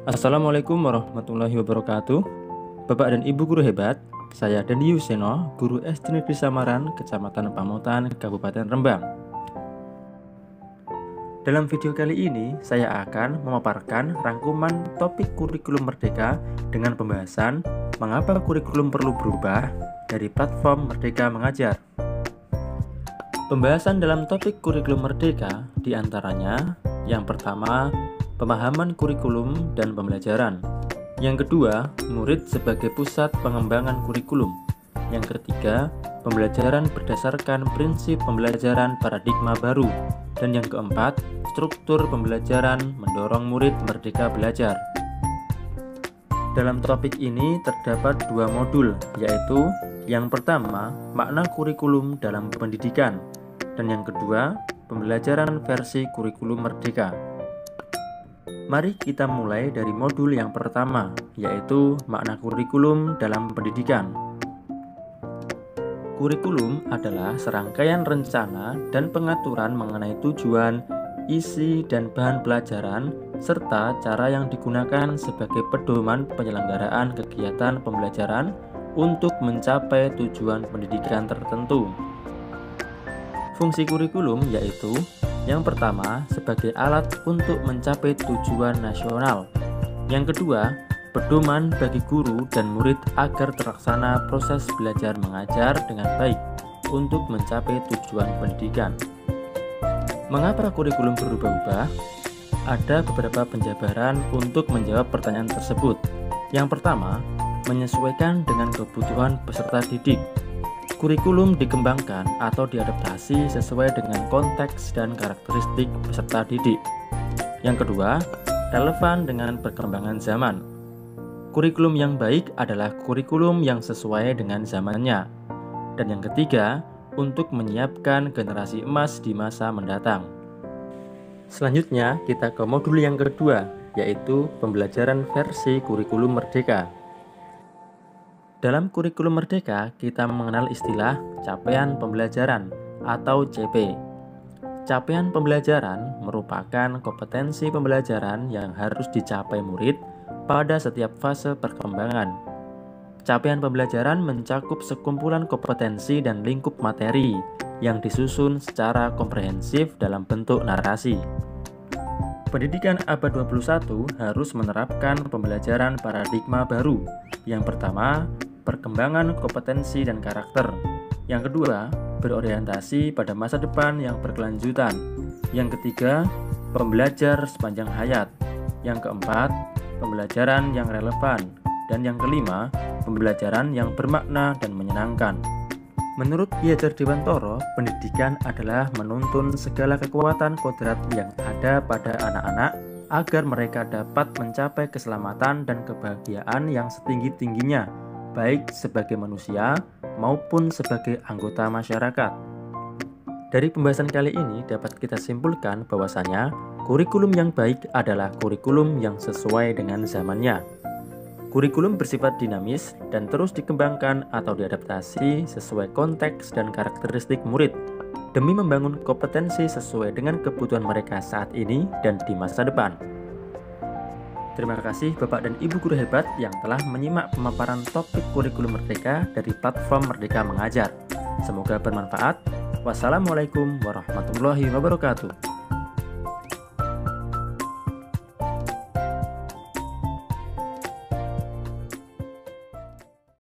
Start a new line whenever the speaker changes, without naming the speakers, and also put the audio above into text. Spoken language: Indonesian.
Assalamualaikum warahmatullahi wabarakatuh. Bapak dan Ibu guru hebat, saya Dandi Yuseno, guru SD Negeri Samaran, Kecamatan Pamotan, Kabupaten Rembang. Dalam video kali ini, saya akan memaparkan rangkuman topik kurikulum Merdeka dengan pembahasan mengapa kurikulum perlu berubah dari platform Merdeka Mengajar. Pembahasan dalam topik kurikulum Merdeka diantaranya yang pertama, pemahaman kurikulum dan pembelajaran. Yang kedua, murid sebagai pusat pengembangan kurikulum. Yang ketiga, pembelajaran berdasarkan prinsip pembelajaran paradigma baru. Dan yang keempat, struktur pembelajaran mendorong murid merdeka belajar. Dalam topik ini terdapat dua modul, yaitu yang pertama, makna kurikulum dalam pendidikan, dan yang kedua, pembelajaran versi kurikulum Merdeka. Mari kita mulai dari modul yang pertama, yaitu makna kurikulum dalam pendidikan. Kurikulum adalah serangkaian rencana dan pengaturan mengenai tujuan, isi, dan bahan pelajaran, serta cara yang digunakan sebagai pedoman penyelenggaraan kegiatan pembelajaran untuk mencapai tujuan pendidikan tertentu. Fungsi kurikulum yaitu yang pertama, sebagai alat untuk mencapai tujuan nasional. Yang kedua, pedoman bagi guru dan murid agar terlaksana proses belajar mengajar dengan baik untuk mencapai tujuan pendidikan. Mengapa kurikulum berubah-ubah? Ada beberapa penjabaran untuk menjawab pertanyaan tersebut. Yang pertama, menyesuaikan dengan kebutuhan peserta didik. Kurikulum dikembangkan atau diadaptasi sesuai dengan konteks dan karakteristik peserta didik. Yang kedua, relevan dengan perkembangan zaman. Kurikulum yang baik adalah kurikulum yang sesuai dengan zamannya. Dan yang ketiga, untuk menyiapkan generasi emas di masa mendatang. Selanjutnya, kita ke modul yang kedua, yaitu pembelajaran versi kurikulum Merdeka. Dalam kurikulum Merdeka, kita mengenal istilah capaian pembelajaran atau CP. Capaian pembelajaran merupakan kompetensi pembelajaran yang harus dicapai murid pada setiap fase perkembangan. Capaian pembelajaran mencakup sekumpulan kompetensi dan lingkup materi yang disusun secara komprehensif dalam bentuk narasi. Pendidikan abad 21 harus menerapkan pembelajaran paradigma baru. Yang pertama, perkembangan kompetensi dan karakter. Yang kedua, berorientasi pada masa depan yang berkelanjutan. Yang ketiga, pembelajar sepanjang hayat. Yang keempat, pembelajaran yang relevan. Dan yang kelima, pembelajaran yang bermakna dan menyenangkan. Menurut Ki Hajar Dewantara, pendidikan adalah menuntun segala kekuatan kodrat yang ada pada anak-anak agar mereka dapat mencapai keselamatan dan kebahagiaan yang setinggi-tingginya, baik sebagai manusia maupun sebagai anggota masyarakat. Dari pembahasan kali ini dapat kita simpulkan bahwasanya kurikulum yang baik adalah kurikulum yang sesuai dengan zamannya. Kurikulum bersifat dinamis dan terus dikembangkan atau diadaptasi sesuai konteks dan karakteristik murid demi membangun kompetensi sesuai dengan kebutuhan mereka saat ini dan di masa depan. Terima kasih Bapak dan Ibu guru hebat yang telah menyimak pemaparan topik kurikulum Merdeka dari platform Merdeka Mengajar. Semoga bermanfaat. Wassalamualaikum warahmatullahi wabarakatuh.